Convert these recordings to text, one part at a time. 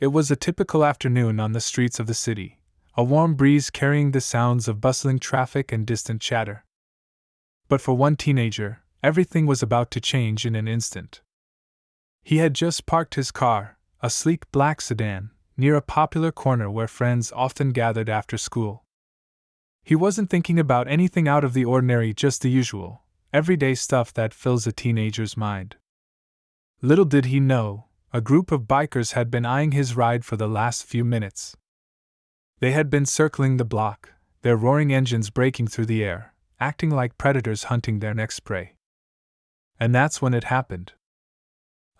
It was a typical afternoon on the streets of the city, a warm breeze carrying the sounds of bustling traffic and distant chatter. But for one teenager, everything was about to change in an instant. He had just parked his car, a sleek black sedan, near a popular corner where friends often gathered after school. He wasn't thinking about anything out of the ordinary, just the usual, everyday stuff that fills a teenager's mind. Little did he know, a group of bikers had been eyeing his ride for the last few minutes. They had been circling the block, their roaring engines breaking through the air, acting like predators hunting their next prey. And that's when it happened.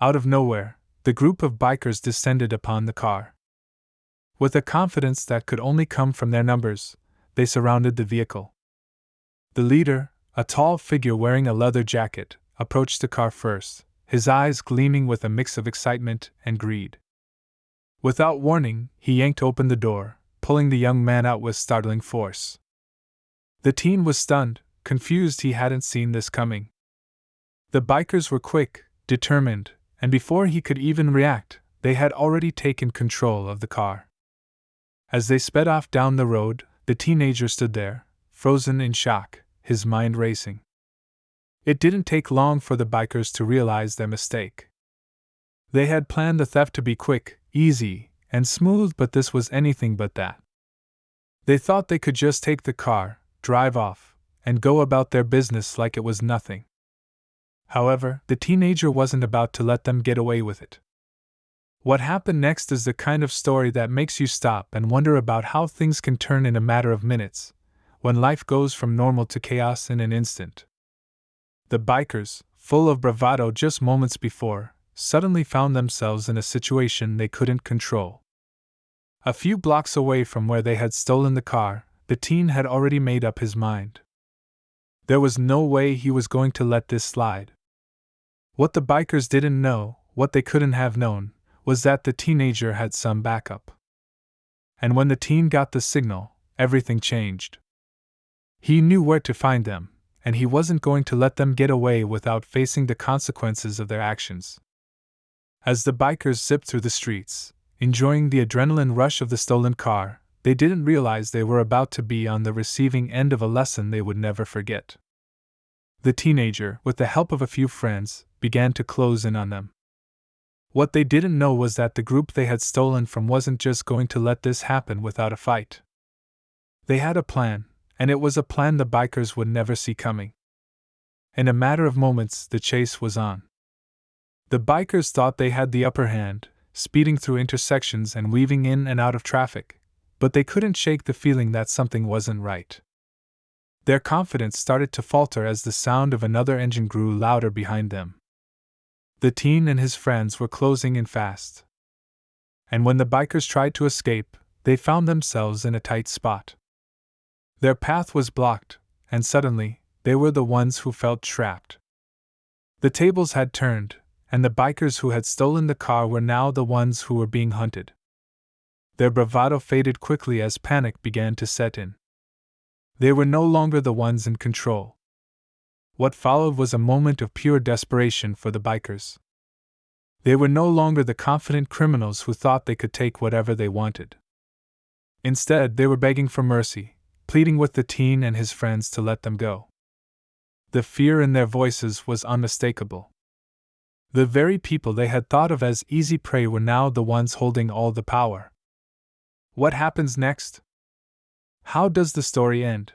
Out of nowhere, the group of bikers descended upon the car. With a confidence that could only come from their numbers, they surrounded the vehicle. The leader, a tall figure wearing a leather jacket, approached the car first, his eyes gleaming with a mix of excitement and greed. Without warning, he yanked open the door, pulling the young man out with startling force. The teen was stunned, confused. He hadn't seen this coming. The bikers were quick, determined, and before he could even react, they had already taken control of the car. As they sped off down the road, the teenager stood there, frozen in shock, his mind racing. It didn't take long for the bikers to realize their mistake. They had planned the theft to be quick, easy, and smooth, but this was anything but that. They thought they could just take the car, drive off, and go about their business like it was nothing. However, the teenager wasn't about to let them get away with it. What happened next is the kind of story that makes you stop and wonder about how things can turn in a matter of minutes, when life goes from normal to chaos in an instant. The bikers, full of bravado just moments before, suddenly found themselves in a situation they couldn't control. A few blocks away from where they had stolen the car, the teen had already made up his mind. There was no way he was going to let this slide. What the bikers didn't know, what they couldn't have known, was that the teenager had some backup. And when the teen got the signal, everything changed. He knew where to find them, and he wasn't going to let them get away without facing the consequences of their actions. As the bikers zipped through the streets, enjoying the adrenaline rush of the stolen car, they didn't realize they were about to be on the receiving end of a lesson they would never forget. The teenager, with the help of a few friends, began to close in on them. What they didn't know was that the group they had stolen from wasn't just going to let this happen without a fight. They had a plan, and it was a plan the bikers would never see coming. In a matter of moments, the chase was on. The bikers thought they had the upper hand, speeding through intersections and weaving in and out of traffic, but they couldn't shake the feeling that something wasn't right. Their confidence started to falter as the sound of another engine grew louder behind them. The teen and his friends were closing in fast. And when the bikers tried to escape, they found themselves in a tight spot. Their path was blocked, and suddenly, they were the ones who felt trapped. The tables had turned, and the bikers who had stolen the car were now the ones who were being hunted. Their bravado faded quickly as panic began to set in. They were no longer the ones in control. What followed was a moment of pure desperation for the bikers. They were no longer the confident criminals who thought they could take whatever they wanted. Instead, they were begging for mercy, pleading with the teen and his friends to let them go. The fear in their voices was unmistakable. The very people they had thought of as easy prey were now the ones holding all the power. What happens next? How does the story end?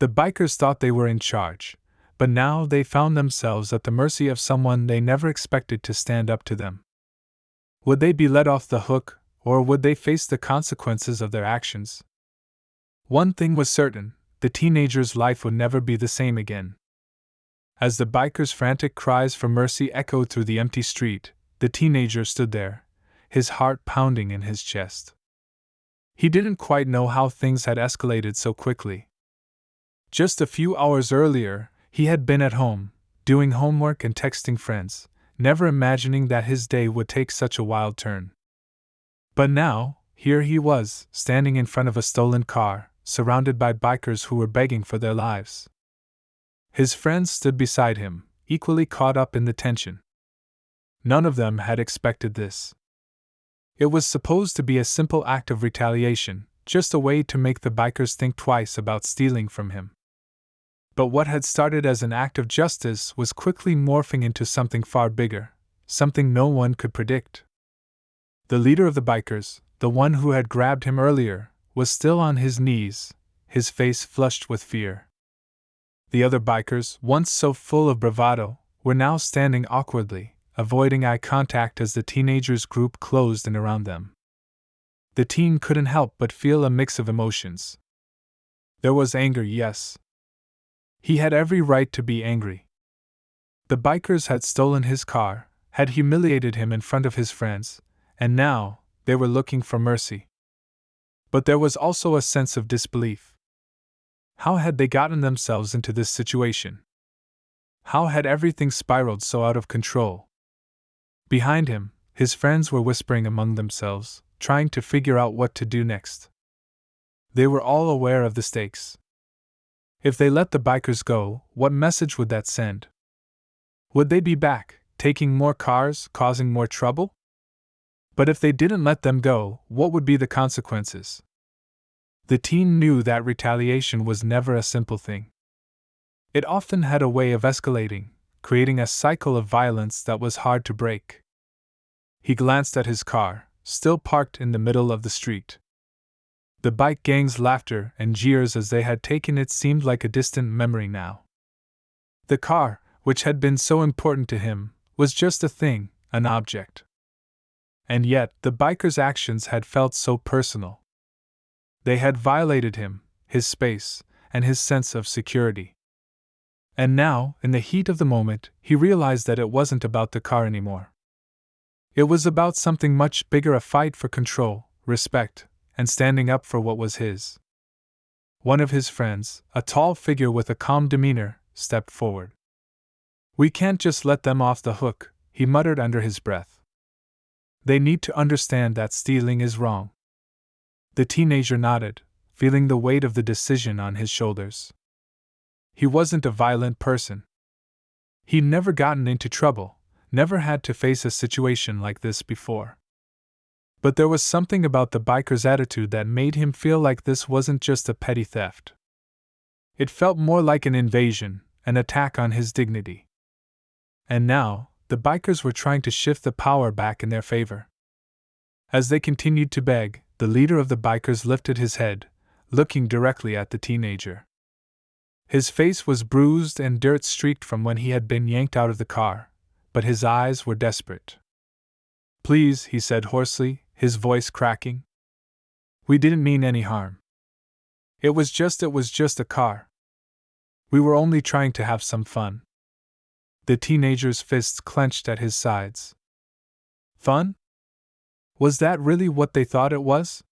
The bikers thought they were in charge, but now they found themselves at the mercy of someone they never expected to stand up to them. Would they be let off the hook, or would they face the consequences of their actions? One thing was certain, the teenager's life would never be the same again. As the bikers' frantic cries for mercy echoed through the empty street, the teenager stood there, his heart pounding in his chest. He didn't quite know how things had escalated so quickly. Just a few hours earlier, he had been at home, doing homework and texting friends, never imagining that his day would take such a wild turn. But now, here he was, standing in front of a stolen car, surrounded by bikers who were begging for their lives. His friends stood beside him, equally caught up in the tension. None of them had expected this. It was supposed to be a simple act of retaliation, just a way to make the bikers think twice about stealing from him. But what had started as an act of justice was quickly morphing into something far bigger, something no one could predict. The leader of the bikers, the one who had grabbed him earlier, was still on his knees, his face flushed with fear. The other bikers, once so full of bravado, were now standing awkwardly, avoiding eye contact as the teenagers' group closed in around them. The teen couldn't help but feel a mix of emotions. There was anger, yes. He had every right to be angry. The bikers had stolen his car, had humiliated him in front of his friends, and now they were looking for mercy. But there was also a sense of disbelief. How had they gotten themselves into this situation? How had everything spiraled so out of control? Behind him, his friends were whispering among themselves, trying to figure out what to do next. They were all aware of the stakes. If they let the bikers go, what message would that send? Would they be back, taking more cars, causing more trouble? But if they didn't let them go, what would be the consequences? The teen knew that retaliation was never a simple thing. It often had a way of escalating, creating a cycle of violence that was hard to break. He glanced at his car, still parked in the middle of the street. The bike gang's laughter and jeers as they had taken it seemed like a distant memory now. The car, which had been so important to him, was just a thing, an object. And yet, the biker's actions had felt so personal. They had violated him, his space, and his sense of security. And now, in the heat of the moment, he realized that it wasn't about the car anymore. It was about something much bigger, a fight for control, respect, and standing up for what was his. One of his friends, a tall figure with a calm demeanor, stepped forward. "We can't just let them off the hook," he muttered under his breath. "They need to understand that stealing is wrong." The teenager nodded, feeling the weight of the decision on his shoulders. He wasn't a violent person. He'd never gotten into trouble, never had to face a situation like this before. But there was something about the biker's attitude that made him feel like this wasn't just a petty theft. It felt more like an invasion, an attack on his dignity. And now, the bikers were trying to shift the power back in their favor. As they continued to beg, the leader of the bikers lifted his head, looking directly at the teenager. His face was bruised and dirt-streaked from when he had been yanked out of the car, but his eyes were desperate. "Please," he said hoarsely, his voice cracking. "We didn't mean any harm. It was just a car. We were only trying to have some fun." The teenager's fists clenched at his sides. Fun? Was that really what they thought it was?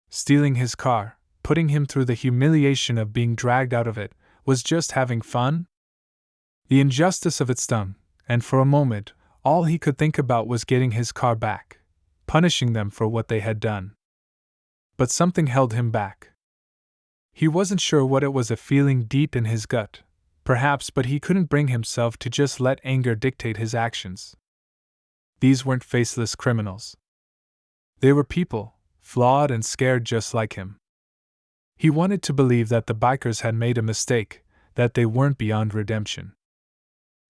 Stealing his car, putting him through the humiliation of being dragged out of it, was just having fun? The injustice of it stung, and for a moment, all he could think about was getting his car back, punishing them for what they had done. But something held him back. He wasn't sure what it was, a feeling deep in his gut, perhaps, but he couldn't bring himself to just let anger dictate his actions. These weren't faceless criminals. They were people, flawed and scared just like him. He wanted to believe that the bikers had made a mistake, that they weren't beyond redemption.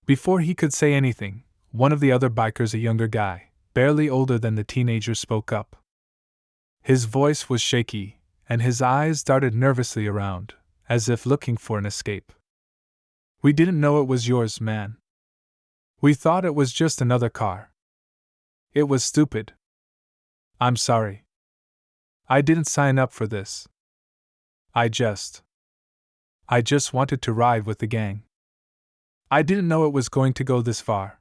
Before he could say anything, one of the other bikers, a younger guy, barely older than the teenager, spoke up. His voice was shaky, and his eyes darted nervously around, as if looking for an escape. "We didn't know it was yours, man. We thought it was just another car. It was stupid. I'm sorry. I didn't sign up for this. I just wanted to ride with the gang. I didn't know it was going to go this far."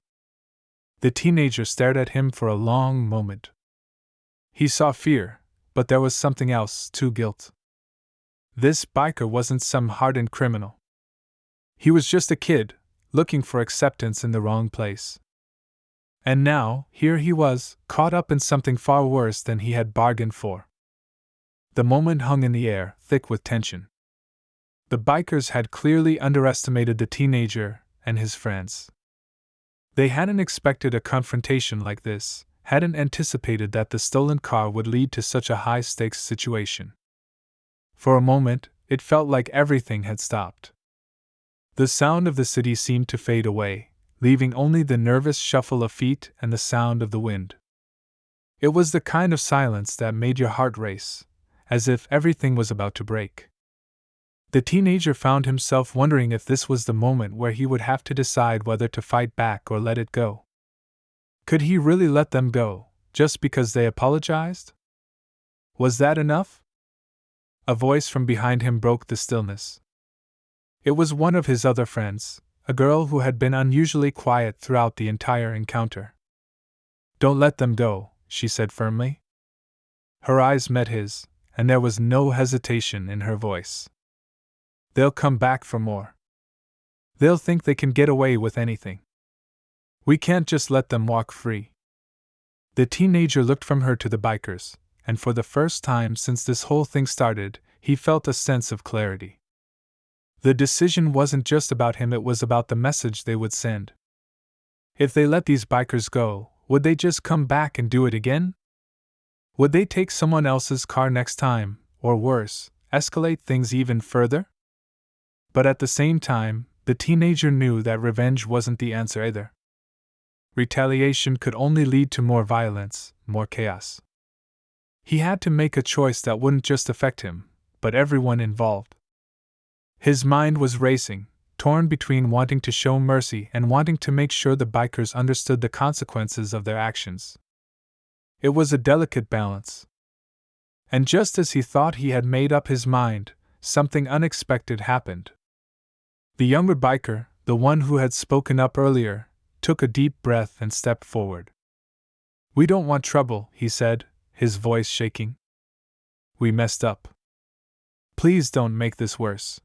The teenager stared at him for a long moment. He saw fear, but there was something else too, guilt. This biker wasn't some hardened criminal. He was just a kid, looking for acceptance in the wrong place. And now, here he was, caught up in something far worse than he had bargained for. The moment hung in the air, thick with tension. The bikers had clearly underestimated the teenager and his friends. They hadn't expected a confrontation like this, hadn't anticipated that the stolen car would lead to such a high-stakes situation. For a moment, it felt like everything had stopped. The sound of the city seemed to fade away, leaving only the nervous shuffle of feet and the sound of the wind. It was the kind of silence that made your heart race, as if everything was about to break. The teenager found himself wondering if this was the moment where he would have to decide whether to fight back or let it go. Could he really let them go, just because they apologized? Was that enough? A voice from behind him broke the stillness. It was one of his other friends, a girl who had been unusually quiet throughout the entire encounter. "Don't let them go," she said firmly. Her eyes met his, and there was no hesitation in her voice. "They'll come back for more. They'll think they can get away with anything. We can't just let them walk free." The teenager looked from her to the bikers, and for the first time since this whole thing started, he felt a sense of clarity. The decision wasn't just about him, it was about the message they would send. If they let these bikers go, would they just come back and do it again? Would they take someone else's car next time, or worse, escalate things even further? But at the same time, the teenager knew that revenge wasn't the answer either. Retaliation could only lead to more violence, more chaos. He had to make a choice that wouldn't just affect him, but everyone involved. His mind was racing, torn between wanting to show mercy and wanting to make sure the bikers understood the consequences of their actions. It was a delicate balance. And just as he thought he had made up his mind, something unexpected happened. The younger biker, the one who had spoken up earlier, took a deep breath and stepped forward. "We don't want trouble," he said, his voice shaking. "We messed up. Please don't make this worse.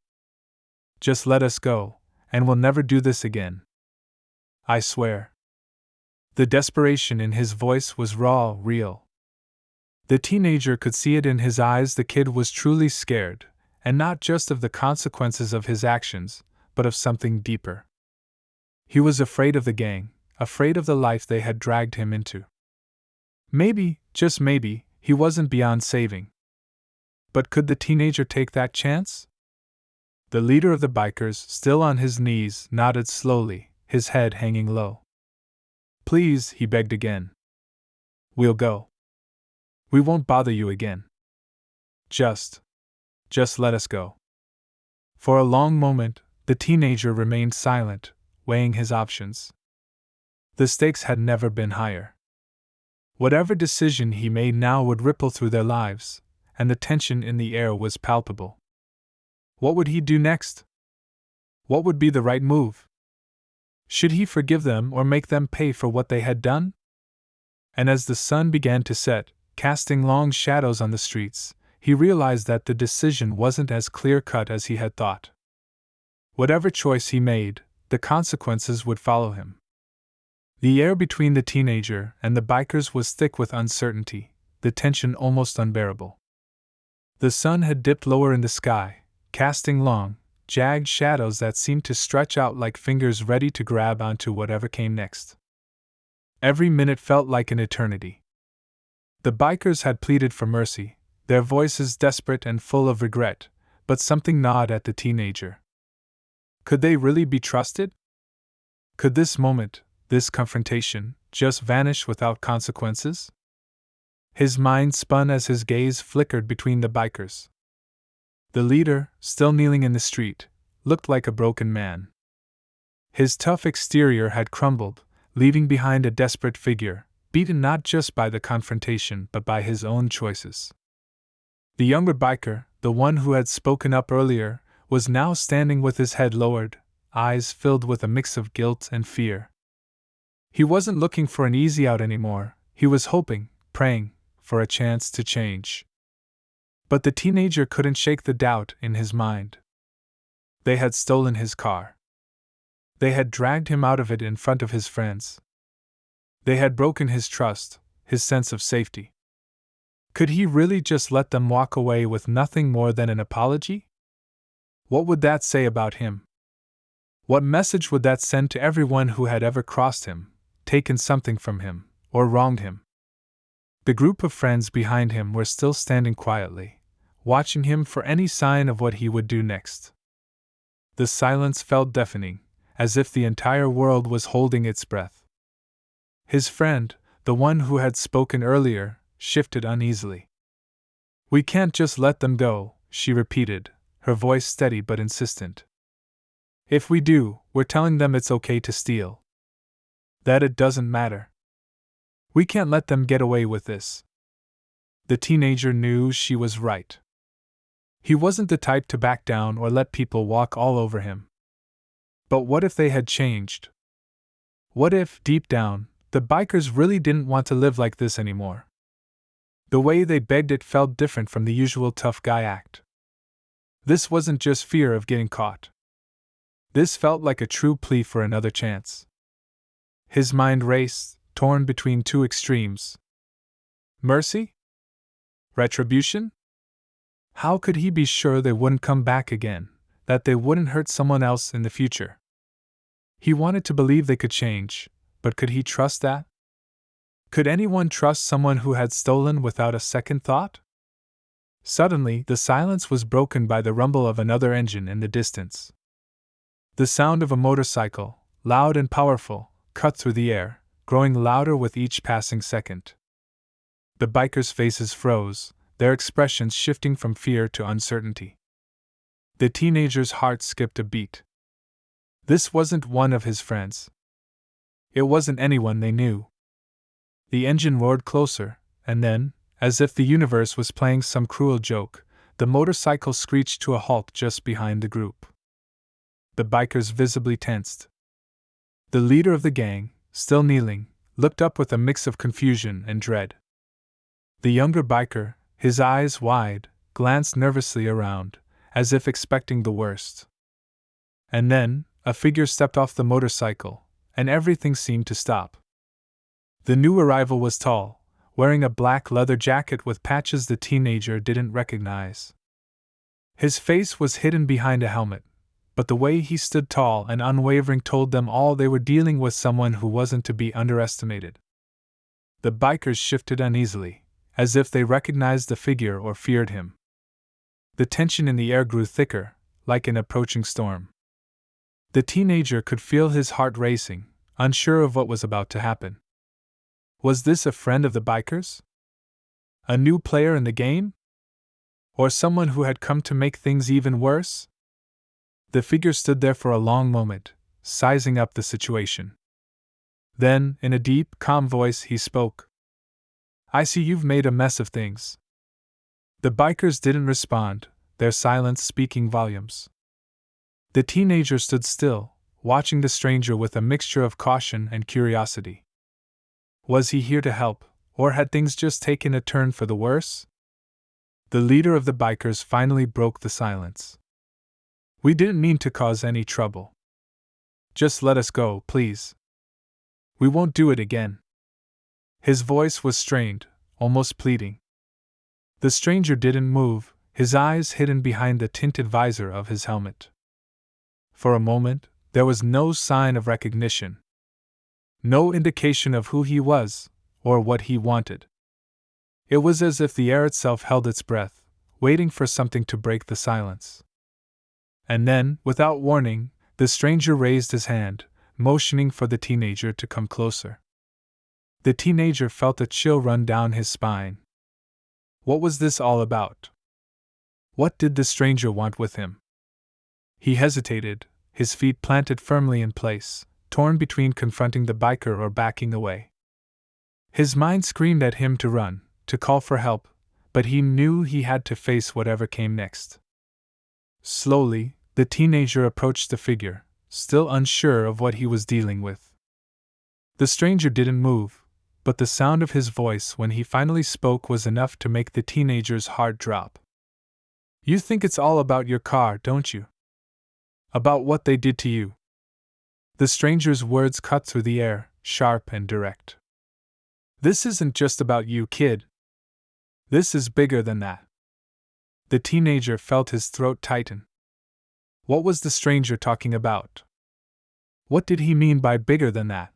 Just let us go, and we'll never do this again. I swear." The desperation in his voice was raw, real. The teenager could see it in his eyes. The kid was truly scared, and not just of the consequences of his actions, but of something deeper. He was afraid of the gang, afraid of the life they had dragged him into. Maybe, just maybe, he wasn't beyond saving. But could the teenager take that chance? The leader of the bikers, still on his knees, nodded slowly, his head hanging low. "Please," he begged again. "We'll go. We won't bother you again. Just let us go." For a long moment, the teenager remained silent, weighing his options. The stakes had never been higher. Whatever decision he made now would ripple through their lives, and the tension in the air was palpable. What would he do next? What would be the right move? Should he forgive them or make them pay for what they had done? And as the sun began to set, casting long shadows on the streets, he realized that the decision wasn't as clear-cut as he had thought. Whatever choice he made, the consequences would follow him. The air between the teenager and the bikers was thick with uncertainty, the tension almost unbearable. The sun had dipped lower in the sky, casting long, jagged shadows that seemed to stretch out like fingers ready to grab onto whatever came next. Every minute felt like an eternity. The bikers had pleaded for mercy, their voices desperate and full of regret, but something gnawed at the teenager. Could they really be trusted? Could this moment, this confrontation, just vanish without consequences? His mind spun as his gaze flickered between the bikers. The leader, still kneeling in the street, looked like a broken man. His tough exterior had crumbled, leaving behind a desperate figure, beaten not just by the confrontation but by his own choices. The younger biker, the one who had spoken up earlier, was now standing with his head lowered, eyes filled with a mix of guilt and fear. He wasn't looking for an easy out anymore, he was hoping, praying, for a chance to change. But the teenager couldn't shake the doubt in his mind. They had stolen his car. They had dragged him out of it in front of his friends. They had broken his trust, his sense of safety. Could he really just let them walk away with nothing more than an apology? What would that say about him? What message would that send to everyone who had ever crossed him, taken something from him, or wronged him? The group of friends behind him were still standing quietly, watching him for any sign of what he would do next. The silence felt deafening, as if the entire world was holding its breath. His friend, the one who had spoken earlier, shifted uneasily. "We can't just let them go," she repeated, her voice steady but insistent. "If we do, we're telling them it's okay to steal. That it doesn't matter. We can't let them get away with this." The teenager knew she was right. He wasn't the type to back down or let people walk all over him. But what if they had changed? What if, deep down, the bikers really didn't want to live like this anymore? The way they begged it felt different from the usual tough guy act. This wasn't just fear of getting caught. This felt like a true plea for another chance. His mind raced, torn between two extremes. Mercy? Retribution? How could he be sure they wouldn't come back again, that they wouldn't hurt someone else in the future? He wanted to believe they could change, but could he trust that? Could anyone trust someone who had stolen without a second thought? Suddenly, the silence was broken by the rumble of another engine in the distance. The sound of a motorcycle, loud and powerful, cut through the air, growing louder with each passing second. The bikers' faces froze, their expressions shifting from fear to uncertainty. The teenager's heart skipped a beat. This wasn't one of his friends. It wasn't anyone they knew. The engine roared closer, and then, as if the universe was playing some cruel joke, the motorcycle screeched to a halt just behind the group. The bikers visibly tensed. The leader of the gang, still kneeling, looked up with a mix of confusion and dread. The younger biker, his eyes wide, glanced nervously around, as if expecting the worst. And then, a figure stepped off the motorcycle, and everything seemed to stop. The new arrival was tall, wearing a black leather jacket with patches the teenager didn't recognize. His face was hidden behind a helmet, but the way he stood tall and unwavering told them all they were dealing with someone who wasn't to be underestimated. The bikers shifted uneasily, as if they recognized the figure or feared him. The tension in the air grew thicker, like an approaching storm. The teenager could feel his heart racing, unsure of what was about to happen. Was this a friend of the bikers? A new player in the game? Or someone who had come to make things even worse? The figure stood there for a long moment, sizing up the situation. Then, in a deep, calm voice, he spoke. "I see you've made a mess of things." The bikers didn't respond, their silence speaking volumes. The teenager stood still, watching the stranger with a mixture of caution and curiosity. Was he here to help, or had things just taken a turn for the worse? The leader of the bikers finally broke the silence. "We didn't mean to cause any trouble. Just let us go, please. We won't do it again." His voice was strained, almost pleading. The stranger didn't move, his eyes hidden behind the tinted visor of his helmet. For a moment, there was no sign of recognition. No indication of who he was, or what he wanted. It was as if the air itself held its breath, waiting for something to break the silence. And then, without warning, the stranger raised his hand, motioning for the teenager to come closer. The teenager felt a chill run down his spine. What was this all about? What did the stranger want with him? He hesitated, his feet planted firmly in place, torn between confronting the biker or backing away. His mind screamed at him to run, to call for help, but he knew he had to face whatever came next. Slowly, the teenager approached the figure, still unsure of what he was dealing with. The stranger didn't move, but the sound of his voice when he finally spoke was enough to make the teenager's heart drop. "You think it's all about your car, don't you? About what they did to you?" The stranger's words cut through the air, sharp and direct. "This isn't just about you, kid. This is bigger than that." The teenager felt his throat tighten. What was the stranger talking about? What did he mean by bigger than that?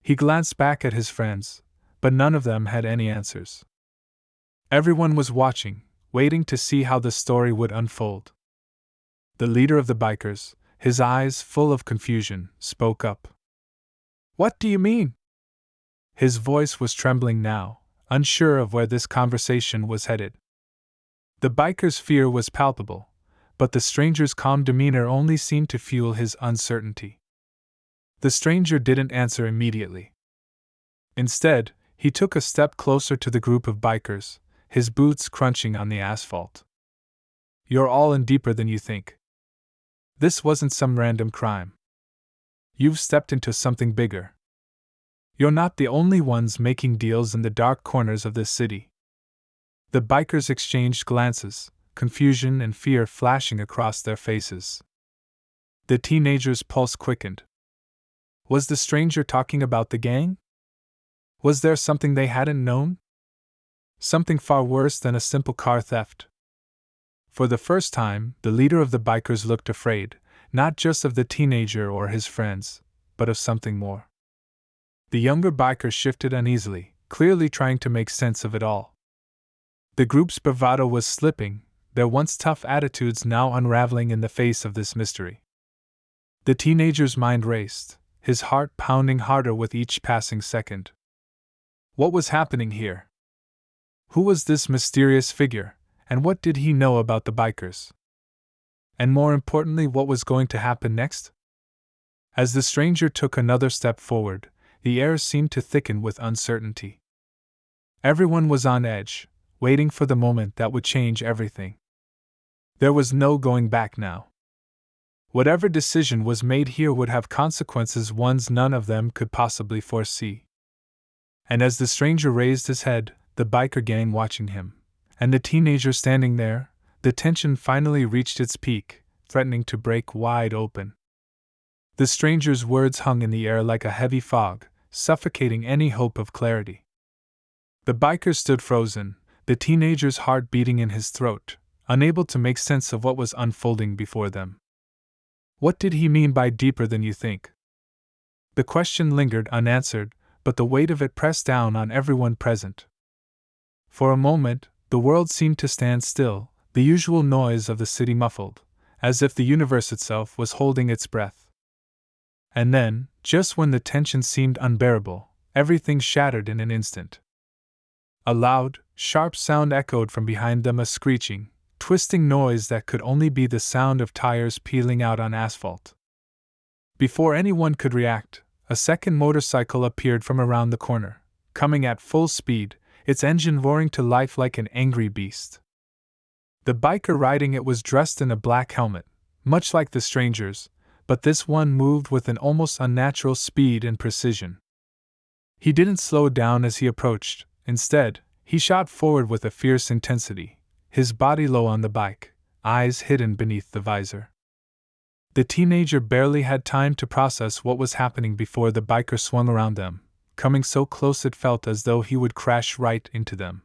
He glanced back at his friends, but none of them had any answers. Everyone was watching, waiting to see how the story would unfold. The leader of the bikers, his eyes full of confusion, spoke up. "What do you mean?" His voice was trembling now, unsure of where this conversation was headed. The biker's fear was palpable, but the stranger's calm demeanor only seemed to fuel his uncertainty. The stranger didn't answer immediately. Instead, he took a step closer to the group of bikers, his boots crunching on the asphalt. "You're all in deeper than you think. This wasn't some random crime. You've stepped into something bigger. You're not the only ones making deals in the dark corners of this city." The bikers exchanged glances, confusion and fear flashing across their faces. The teenager's pulse quickened. Was the stranger talking about the gang? Was there something they hadn't known? Something far worse than a simple car theft? For the first time, the leader of the bikers looked afraid, not just of the teenager or his friends, but of something more. The younger biker shifted uneasily, clearly trying to make sense of it all. The group's bravado was slipping, their once tough attitudes now unraveling in the face of this mystery. The teenager's mind raced, his heart pounding harder with each passing second. What was happening here? Who was this mysterious figure, and what did he know about the bikers? And more importantly, what was going to happen next? As the stranger took another step forward, the air seemed to thicken with uncertainty. Everyone was on edge, waiting for the moment that would change everything. There was no going back now. Whatever decision was made here would have consequences ones none of them could possibly foresee. And as the stranger raised his head, the biker gang watching him, and the teenager standing there, the tension finally reached its peak, threatening to break wide open. The stranger's words hung in the air like a heavy fog, suffocating any hope of clarity. The biker stood frozen, the teenager's heart beating in his throat, unable to make sense of what was unfolding before them. What did he mean by deeper than you think? The question lingered unanswered, but the weight of it pressed down on everyone present. For a moment, the world seemed to stand still, the usual noise of the city muffled, as if the universe itself was holding its breath. And then, just when the tension seemed unbearable, everything shattered in an instant. A loud, sharp sound echoed from behind them, a screeching, twisting noise that could only be the sound of tires peeling out on asphalt. Before anyone could react, a second motorcycle appeared from around the corner, coming at full speed, its engine roaring to life like an angry beast. The biker riding it was dressed in a black helmet, much like the stranger's, but this one moved with an almost unnatural speed and precision. He didn't slow down as he approached. Instead, he shot forward with a fierce intensity, his body low on the bike, eyes hidden beneath the visor. The teenager barely had time to process what was happening before the biker swung around them, coming so close it felt as though he would crash right into them.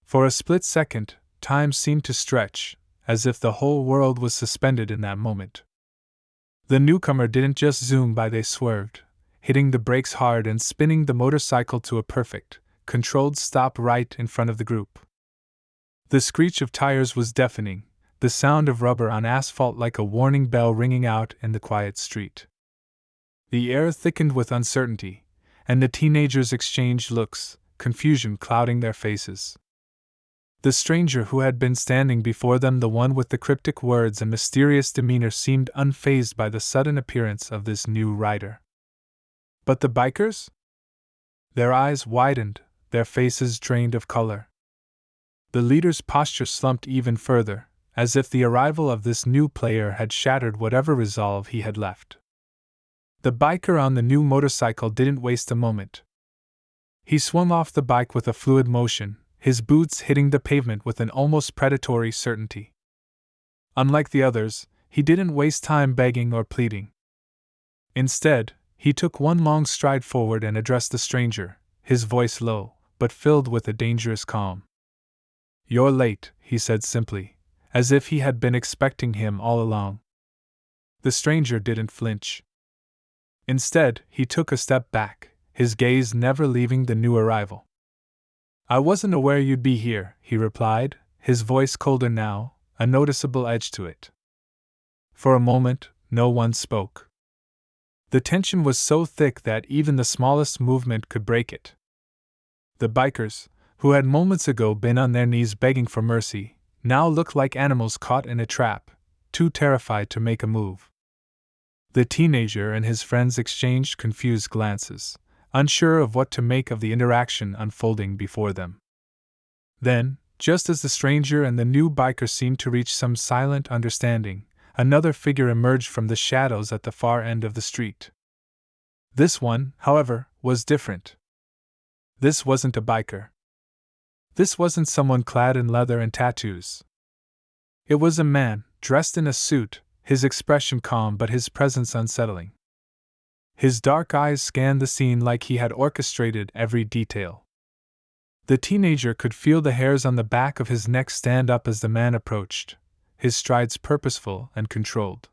For a split second, time seemed to stretch, as if the whole world was suspended in that moment. The newcomer didn't just zoom by, they swerved, hitting the brakes hard and spinning the motorcycle to a perfect, controlled stop right in front of the group. The screech of tires was deafening, the sound of rubber on asphalt like a warning bell ringing out in the quiet street. The air thickened with uncertainty, and the teenagers exchanged looks, confusion clouding their faces. The stranger who had been standing before them, the one with the cryptic words and mysterious demeanor, seemed unfazed by the sudden appearance of this new rider. But the bikers? Their eyes widened, their faces drained of color. The leader's posture slumped even further, as if the arrival of this new player had shattered whatever resolve he had left. The biker on the new motorcycle didn't waste a moment. He swung off the bike with a fluid motion, his boots hitting the pavement with an almost predatory certainty. Unlike the others, he didn't waste time begging or pleading. Instead, he took one long stride forward and addressed the stranger, his voice low, but filled with a dangerous calm. "You're late," he said simply, as if he had been expecting him all along. The stranger didn't flinch. Instead, he took a step back, his gaze never leaving the new arrival. "I wasn't aware you'd be here," he replied, his voice colder now, a noticeable edge to it. For a moment, no one spoke. The tension was so thick that even the smallest movement could break it. The bikers, who had moments ago been on their knees begging for mercy, now looked like animals caught in a trap, too terrified to make a move. The teenager and his friends exchanged confused glances, unsure of what to make of the interaction unfolding before them. Then, just as the stranger and the new biker seemed to reach some silent understanding, another figure emerged from the shadows at the far end of the street. This one, however, was different. This wasn't a biker. This wasn't someone clad in leather and tattoos. It was a man, dressed in a suit, his expression calm but his presence unsettling. His dark eyes scanned the scene like he had orchestrated every detail. The teenager could feel the hairs on the back of his neck stand up as the man approached, his strides purposeful and controlled.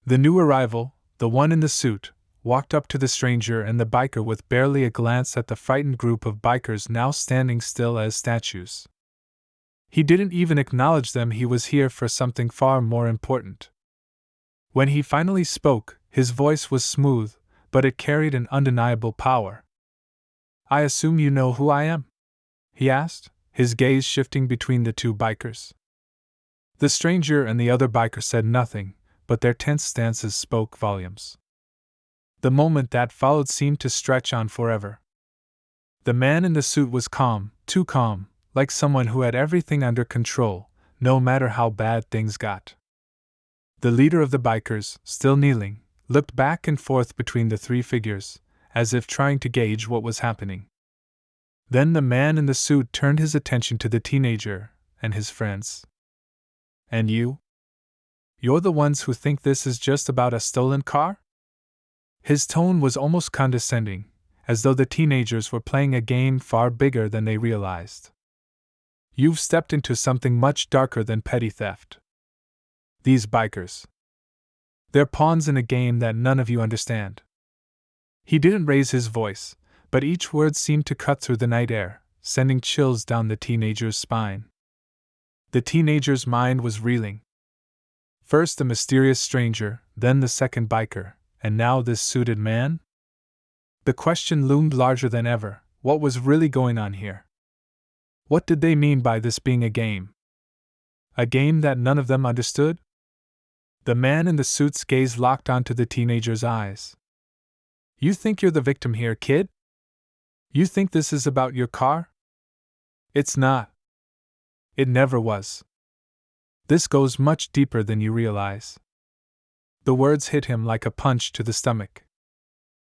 The new arrival, the one in the suit, walked up to the stranger and the biker with barely a glance at the frightened group of bikers now standing still as statues. He didn't even acknowledge them. He was here for something far more important. When he finally spoke, his voice was smooth, but it carried an undeniable power. "I assume you know who I am?" he asked, his gaze shifting between the two bikers. The stranger and the other biker said nothing, but their tense stances spoke volumes. The moment that followed seemed to stretch on forever. The man in the suit was calm, too calm, like someone who had everything under control, no matter how bad things got. The leader of the bikers, still kneeling, looked back and forth between the three figures, as if trying to gauge what was happening. Then the man in the suit turned his attention to the teenager and his friends. "And you? You're the ones who think this is just about a stolen car?" His tone was almost condescending, as though the teenagers were playing a game far bigger than they realized. "You've stepped into something much darker than petty theft. These bikers. They're pawns in a game that none of you understand." He didn't raise his voice, but each word seemed to cut through the night air, sending chills down the teenager's spine. The teenager's mind was reeling. First the mysterious stranger, then the second biker, and now this suited man? The question loomed larger than ever: what was really going on here? What did they mean by this being a game? A game that none of them understood? The man in the suit's gaze locked onto the teenager's eyes. "You think you're the victim here, kid? You think this is about your car? It's not. It never was. This goes much deeper than you realize." The words hit him like a punch to the stomach.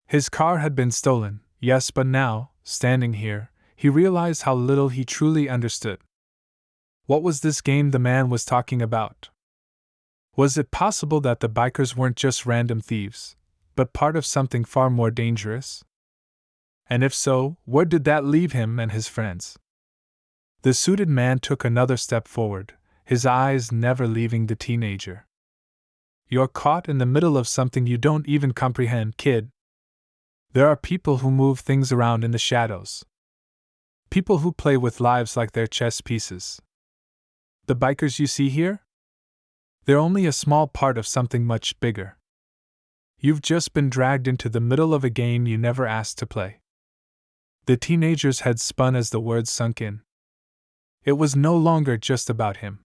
His car had been stolen, yes, but now, standing here, he realized how little he truly understood. What was this game the man was talking about? Was it possible that the bikers weren't just random thieves, but part of something far more dangerous? And if so, where did that leave him and his friends? The suited man took another step forward, his eyes never leaving the teenager. "You're caught in the middle of something you don't even comprehend, kid. There are people who move things around in the shadows. People who play with lives like they're chess pieces. The bikers you see here? They're only a small part of something much bigger. You've just been dragged into the middle of a game you never asked to play." The teenager's head spun as the words sunk in. It was no longer just about him.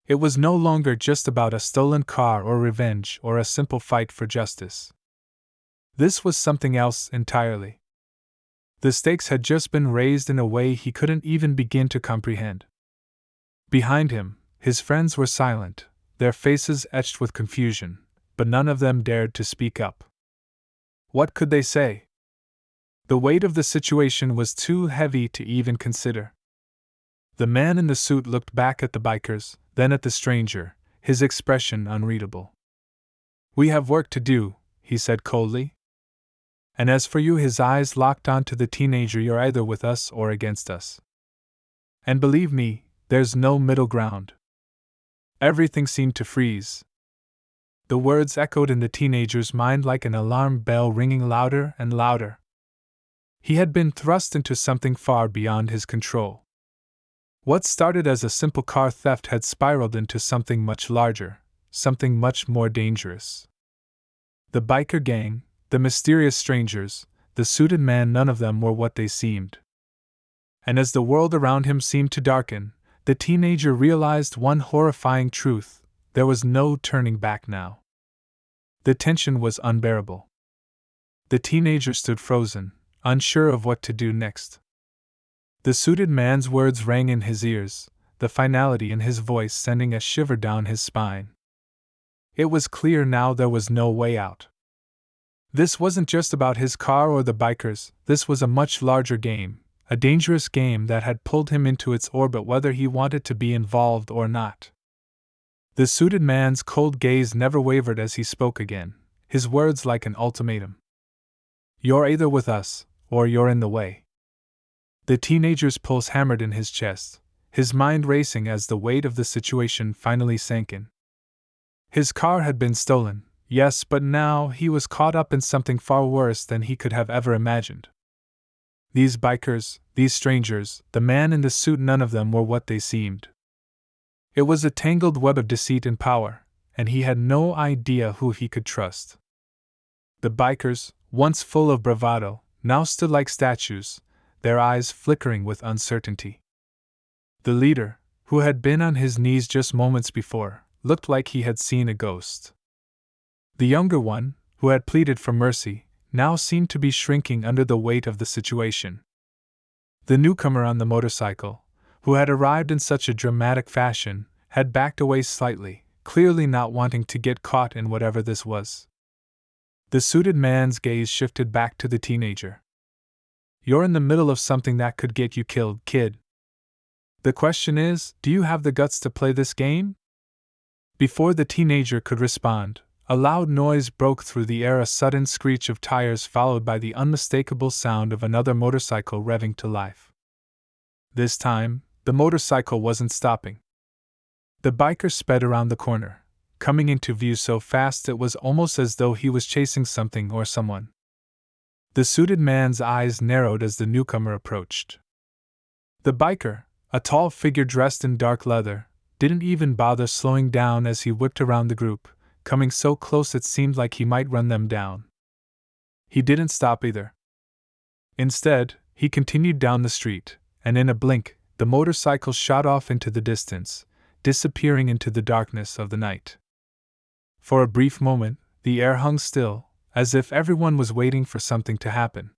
It was no longer just about a stolen car or revenge or a simple fight for justice. This was something else entirely. The stakes had just been raised in a way he couldn't even begin to comprehend. Behind him, his friends were silent, their faces etched with confusion, but none of them dared to speak up. What could they say? The weight of the situation was too heavy to even consider. The man in the suit looked back at the bikers, then at the stranger, his expression unreadable. "We have work to do," he said coldly. "And as for you," his eyes locked onto the teenager, "you're either with us or against us. And believe me, there's no middle ground." Everything seemed to freeze. The words echoed in the teenager's mind like an alarm bell ringing louder and louder. He had been thrust into something far beyond his control. What started as a simple car theft had spiraled into something much larger, something much more dangerous. The biker gang, the mysterious strangers, the suited man, none of them were what they seemed. And as the world around him seemed to darken, the teenager realized one horrifying truth: there was no turning back now. The tension was unbearable. The teenager stood frozen, unsure of what to do next. The suited man's words rang in his ears, the finality in his voice sending a shiver down his spine. It was clear now there was no way out. This wasn't just about his car or the bikers, this was a much larger game, a dangerous game that had pulled him into its orbit whether he wanted to be involved or not. The suited man's cold gaze never wavered as he spoke again, his words like an ultimatum. You're either with us, or you're in the way. The teenager's pulse hammered in his chest, his mind racing as the weight of the situation finally sank in. His car had been stolen, yes, but now he was caught up in something far worse than he could have ever imagined. These bikers, these strangers, the man in the suit, none of them were what they seemed. It was a tangled web of deceit and power, and he had no idea who he could trust. The bikers, once full of bravado, now stood like statues, their eyes flickering with uncertainty. The leader, who had been on his knees just moments before, looked like he had seen a ghost. The younger one, who had pleaded for mercy, now seemed to be shrinking under the weight of the situation. The newcomer on the motorcycle, who had arrived in such a dramatic fashion, had backed away slightly, clearly not wanting to get caught in whatever this was. The suited man's gaze shifted back to the teenager. You're in the middle of something that could get you killed, kid. The question is, do you have the guts to play this game? Before the teenager could respond, a loud noise broke through the air, a sudden screech of tires followed by the unmistakable sound of another motorcycle revving to life. This time, the motorcycle wasn't stopping. The biker sped around the corner, coming into view so fast it was almost as though he was chasing something or someone. The suited man's eyes narrowed as the newcomer approached. The biker, a tall figure dressed in dark leather, didn't even bother slowing down as he whipped around the group, coming so close it seemed like he might run them down. He didn't stop either. Instead, he continued down the street, and in a blink, the motorcycle shot off into the distance, disappearing into the darkness of the night. For a brief moment, the air hung still, as if everyone was waiting for something to happen.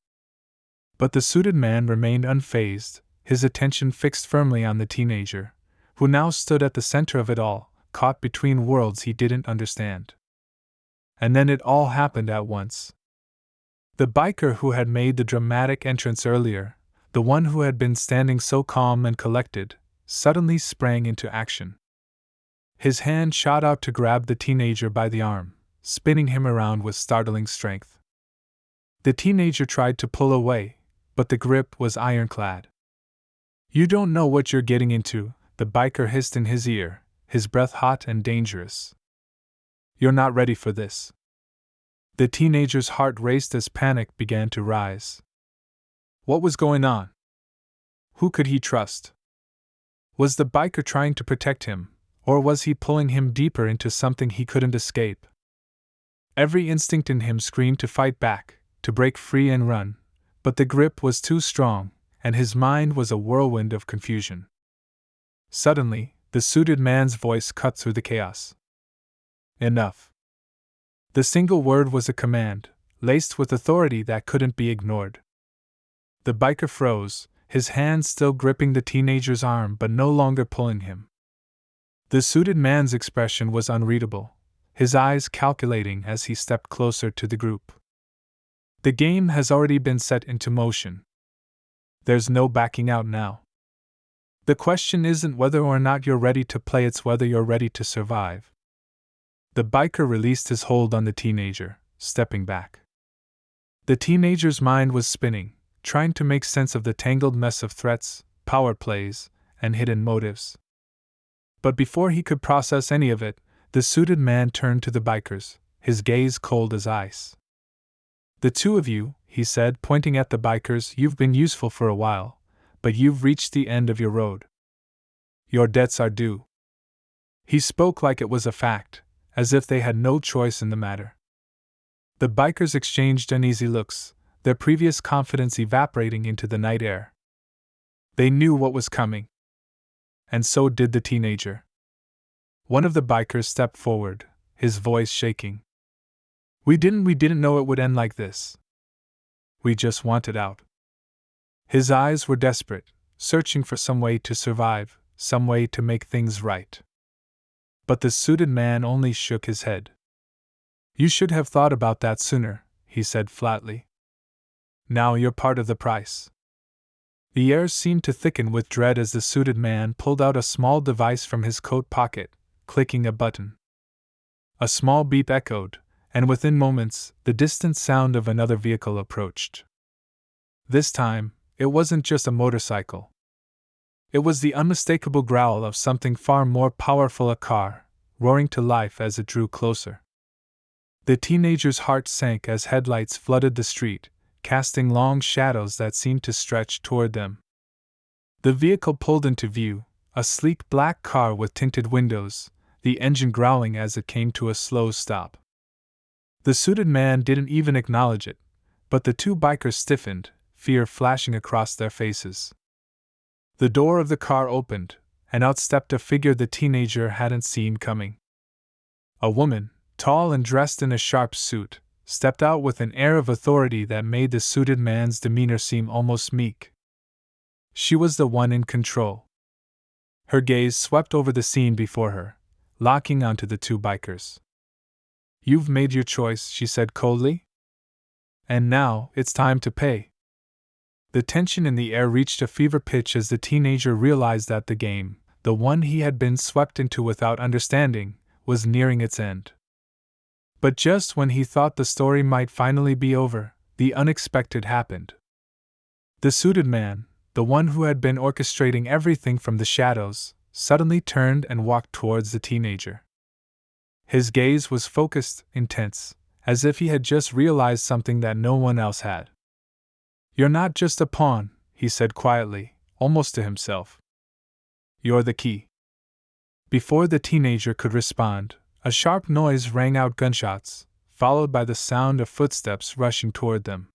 But the suited man remained unfazed, his attention fixed firmly on the teenager, who now stood at the center of it all, caught between worlds he didn't understand. And then it all happened at once. The biker who had made the dramatic entrance earlier, the one who had been standing so calm and collected, suddenly sprang into action. His hand shot out to grab the teenager by the arm, spinning him around with startling strength. The teenager tried to pull away, but the grip was ironclad. You don't know what you're getting into, the biker hissed in his ear, his breath hot and dangerous. You're not ready for this. The teenager's heart raced as panic began to rise. What was going on? Who could he trust? Was the biker trying to protect him, or was he pulling him deeper into something he couldn't escape? Every instinct in him screamed to fight back, to break free and run, but the grip was too strong, and his mind was a whirlwind of confusion. Suddenly, the suited man's voice cut through the chaos. Enough. The single word was a command, laced with authority that couldn't be ignored. The biker froze, his hand still gripping the teenager's arm but no longer pulling him. The suited man's expression was unreadable, his eyes calculating as he stepped closer to the group. The game has already been set into motion. There's no backing out now. The question isn't whether or not you're ready to play, it's whether you're ready to survive. The biker released his hold on the teenager, stepping back. The teenager's mind was spinning, trying to make sense of the tangled mess of threats, power plays, and hidden motives. But before he could process any of it, the suited man turned to the bikers, his gaze cold as ice. The two of you, he said, pointing at the bikers. You've been useful for a while, but you've reached the end of your road. Your debts are due. He spoke like it was a fact, as if they had no choice in the matter. The bikers exchanged uneasy looks, their previous confidence evaporating into the night air. They knew what was coming. And so did the teenager. One of the bikers stepped forward, his voice shaking. We didn't know it would end like this. We just wanted out. His eyes were desperate, searching for some way to survive, some way to make things right. But the suited man only shook his head. You should have thought about that sooner, he said flatly. Now you're part of the price. The air seemed to thicken with dread as the suited man pulled out a small device from his coat pocket, clicking a button. A small beep echoed, and within moments, the distant sound of another vehicle approached. This time, it wasn't just a motorcycle. It was the unmistakable growl of something far more powerful, a car, roaring to life as it drew closer. The teenager's heart sank as headlights flooded the street, casting long shadows that seemed to stretch toward them. The vehicle pulled into view, a sleek black car with tinted windows, the engine growling as it came to a slow stop. The suited man didn't even acknowledge it, but the two bikers stiffened, fear flashing across their faces. The door of the car opened, and out stepped a figure the teenager hadn't seen coming. A woman, tall and dressed in a sharp suit, stepped out with an air of authority that made the suited man's demeanor seem almost meek. She was the one in control. Her gaze swept over the scene before her, locking onto the two bikers. You've made your choice, she said coldly. And now, it's time to pay. The tension in the air reached a fever pitch as the teenager realized that the game, the one he had been swept into without understanding, was nearing its end. But just when he thought the story might finally be over, the unexpected happened. The suited man, the one who had been orchestrating everything from the shadows, suddenly turned and walked towards the teenager. His gaze was focused, intense, as if he had just realized something that no one else had. You're not just a pawn, he said quietly, almost to himself. You're the key. Before the teenager could respond, a sharp noise rang out, gunshots, followed by the sound of footsteps rushing toward them.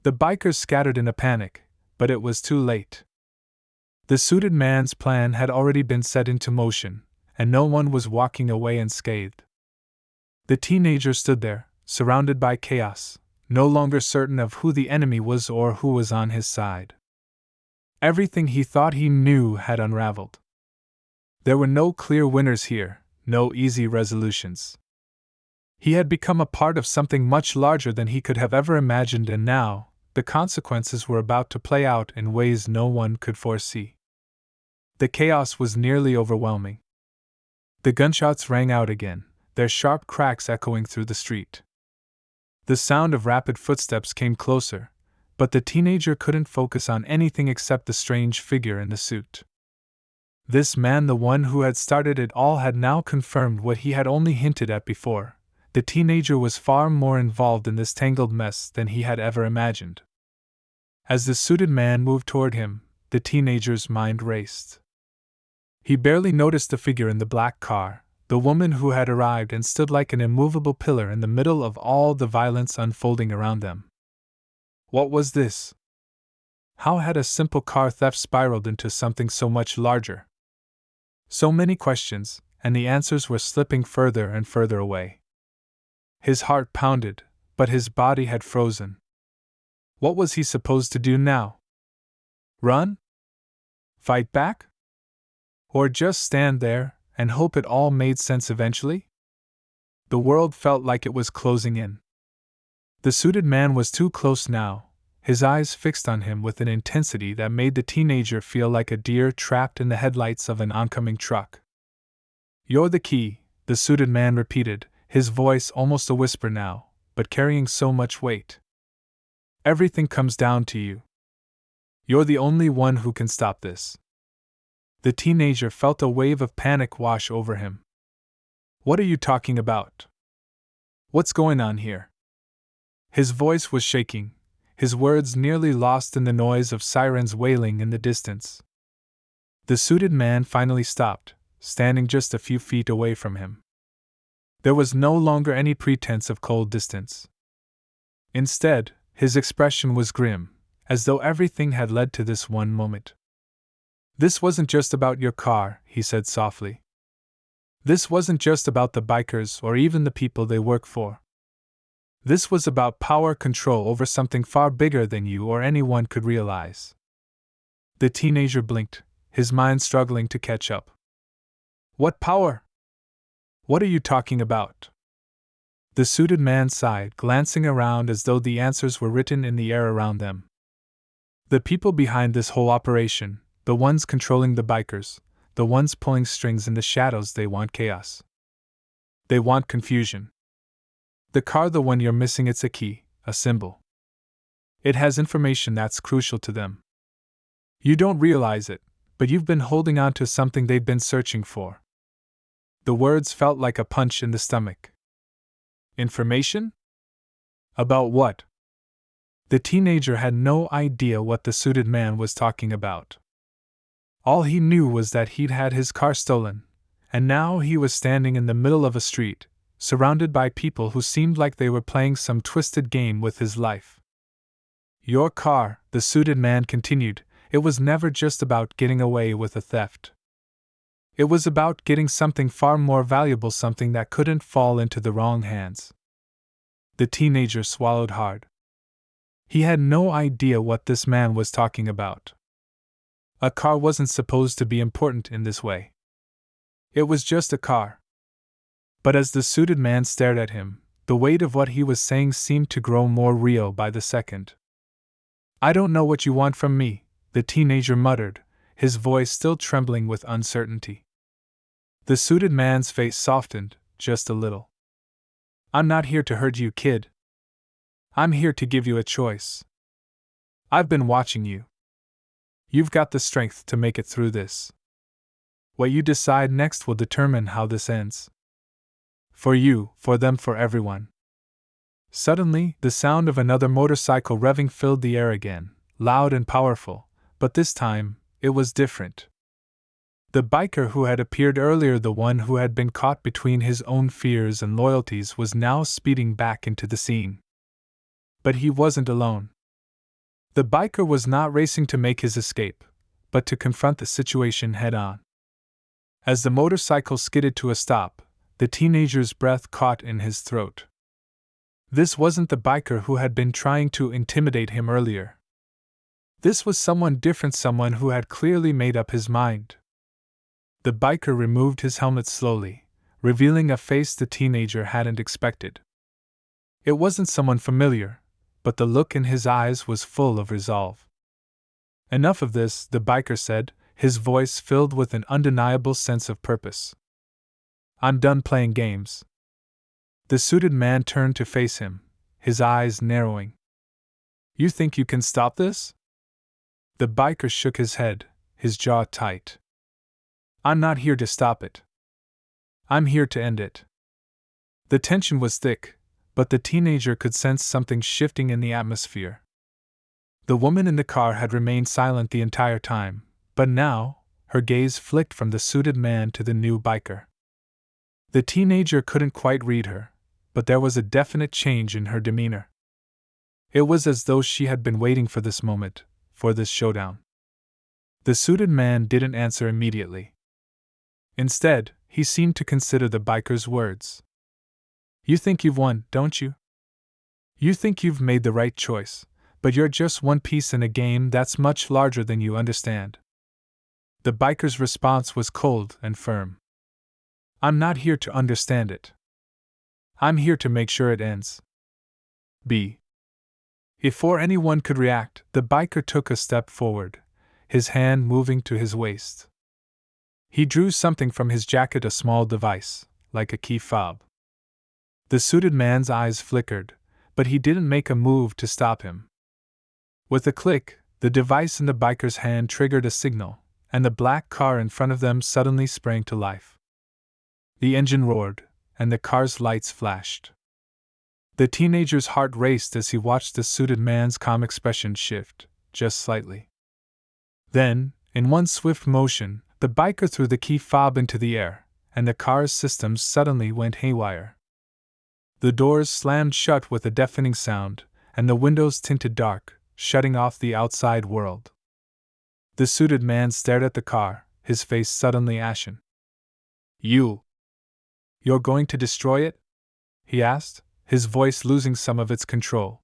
The bikers scattered in a panic, but it was too late. The suited man's plan had already been set into motion, and no one was walking away unscathed. The teenager stood there, surrounded by chaos, no longer certain of who the enemy was or who was on his side. Everything he thought he knew had unraveled. There were no clear winners here, no easy resolutions. He had become a part of something much larger than he could have ever imagined, and now, the consequences were about to play out in ways no one could foresee. The chaos was nearly overwhelming. The gunshots rang out again, their sharp cracks echoing through the street. The sound of rapid footsteps came closer, but the teenager couldn't focus on anything except the strange figure in the suit. This man, the one who had started it all, had now confirmed what he had only hinted at before. The teenager was far more involved in this tangled mess than he had ever imagined. As the suited man moved toward him, the teenager's mind raced. He barely noticed the figure in the black car, the woman who had arrived and stood like an immovable pillar in the middle of all the violence unfolding around them. What was this? How had a simple car theft spiraled into something so much larger? So many questions, and the answers were slipping further and further away. His heart pounded, but his body had frozen. What was he supposed to do now? Run? Fight back? Or just stand there and hope it all made sense eventually? The world felt like it was closing in. The suited man was too close now, his eyes fixed on him with an intensity that made the teenager feel like a deer trapped in the headlights of an oncoming truck. You're the key, the suited man repeated, his voice almost a whisper now, but carrying so much weight. Everything comes down to you. You're the only one who can stop this. The teenager felt a wave of panic wash over him. What are you talking about? What's going on here? His voice was shaking, his words nearly lost in the noise of sirens wailing in the distance. The suited man finally stopped, standing just a few feet away from him. There was no longer any pretense of cold distance. Instead, his expression was grim, as though everything had led to this one moment. "This wasn't just about your car," he said softly. "This wasn't just about the bikers or even the people they work for. This was about power control over something far bigger than you or anyone could realize." The teenager blinked, his mind struggling to catch up. "What power? What are you talking about?" The suited man sighed, glancing around as though the answers were written in the air around them. "The people behind this whole operation, the ones controlling the bikers, the ones pulling strings in the shadows, they want chaos. They want confusion. The car, the one you're missing, it's a key, a symbol. It has information that's crucial to them. You don't realize it, but you've been holding on to something they've been searching for." The words felt like a punch in the stomach. Information? About what? The teenager had no idea what the suited man was talking about. All he knew was that he'd had his car stolen, and now he was standing in the middle of a street, surrounded by people who seemed like they were playing some twisted game with his life. "Your car," the suited man continued, "it was never just about getting away with a theft. It was about getting something far more valuable, something that couldn't fall into the wrong hands." The teenager swallowed hard. He had no idea what this man was talking about. A car wasn't supposed to be important in this way. It was just a car. But as the suited man stared at him, the weight of what he was saying seemed to grow more real by the second. "I don't know what you want from me," the teenager muttered, his voice still trembling with uncertainty. The suited man's face softened, just a little. "I'm not here to hurt you, kid. I'm here to give you a choice. I've been watching you. You've got the strength to make it through this. What you decide next will determine how this ends. For you, for them, for everyone." Suddenly, the sound of another motorcycle revving filled the air again, loud and powerful, but this time, it was different. The biker who had appeared earlier, the one who had been caught between his own fears and loyalties, was now speeding back into the scene. But he wasn't alone. The biker was not racing to make his escape, but to confront the situation head-on. As the motorcycle skidded to a stop, the teenager's breath caught in his throat. This wasn't the biker who had been trying to intimidate him earlier. This was someone different, someone who had clearly made up his mind. The biker removed his helmet slowly, revealing a face the teenager hadn't expected. It wasn't someone familiar, but the look in his eyes was full of resolve. "Enough of this," the biker said, his voice filled with an undeniable sense of purpose. "I'm done playing games." The suited man turned to face him, his eyes narrowing. "You think you can stop this?" The biker shook his head, his jaw tight. "I'm not here to stop it. I'm here to end it." The tension was thick, but the teenager could sense something shifting in the atmosphere. The woman in the car had remained silent the entire time, but now, her gaze flicked from the suited man to the new biker. The teenager couldn't quite read her, but there was a definite change in her demeanor. It was as though she had been waiting for this moment, for this showdown. The suited man didn't answer immediately. Instead, he seemed to consider the biker's words. "You think you've won, don't you? You think you've made the right choice, but you're just one piece in a game that's much larger than you understand." The biker's response was cold and firm. "I'm not here to understand it. I'm here to make sure it ends." Before anyone could react, the biker took a step forward, his hand moving to his waist. He drew something from his jacket, a small device, like a key fob. The suited man's eyes flickered, but he didn't make a move to stop him. With a click, the device in the biker's hand triggered a signal, and the black car in front of them suddenly sprang to life. The engine roared, and the car's lights flashed. The teenager's heart raced as he watched the suited man's calm expression shift, just slightly. Then, in one swift motion, the biker threw the key fob into the air, and the car's systems suddenly went haywire. The doors slammed shut with a deafening sound, and the windows tinted dark, shutting off the outside world. The suited man stared at the car, his face suddenly ashen. You're going to destroy it?" he asked, his voice losing some of its control.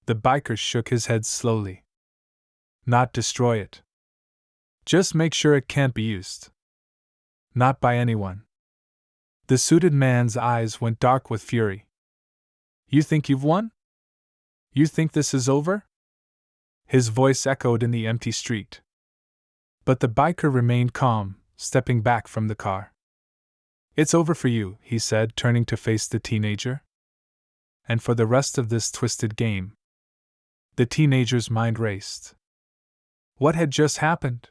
The biker shook his head slowly. "Not destroy it. Just make sure it can't be used. Not by anyone." The suited man's eyes went dark with fury. "You think you've won? You think this is over?" His voice echoed in the empty street. But the biker remained calm, stepping back from the car. "It's over for you," he said, turning to face the teenager. "And for the rest of this twisted game." The teenager's mind raced. What had just happened?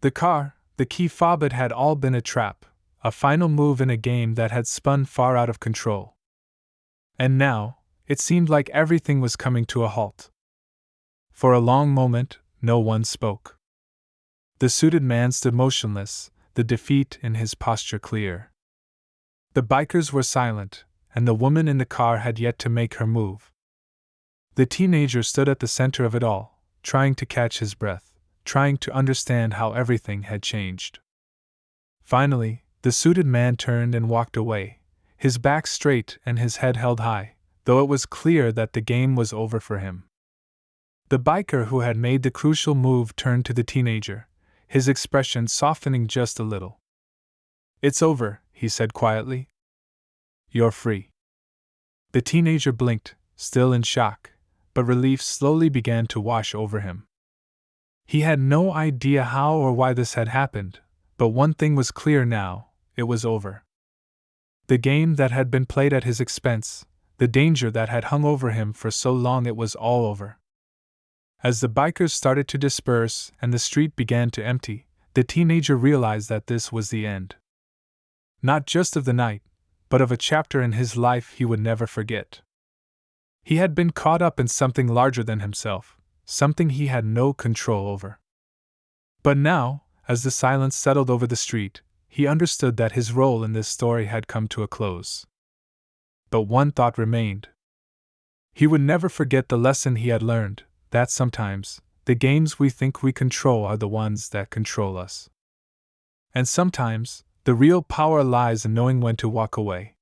The car, the key fob, it had all been a trap, a final move in a game that had spun far out of control. And now, it seemed like everything was coming to a halt. For a long moment, no one spoke. The suited man stood motionless, the defeat in his posture clear. The bikers were silent, and the woman in the car had yet to make her move. The teenager stood at the center of it all, trying to catch his breath, trying to understand how everything had changed. Finally, the suited man turned and walked away, his back straight and his head held high, though it was clear that the game was over for him. The biker who had made the crucial move turned to the teenager, his expression softening just a little. "It's over," he said quietly. "You're free." The teenager blinked, still in shock, but relief slowly began to wash over him. He had no idea how or why this had happened, but one thing was clear now: it was over. The game that had been played at his expense, the danger that had hung over him for so long, it was all over. As the bikers started to disperse and the street began to empty, the teenager realized that this was the end. Not just of the night, but of a chapter in his life he would never forget. He had been caught up in something larger than himself, something he had no control over. But now, as the silence settled over the street, he understood that his role in this story had come to a close. But one thought remained. He would never forget the lesson he had learned, that sometimes, the games we think we control are the ones that control us. And sometimes, the real power lies in knowing when to walk away.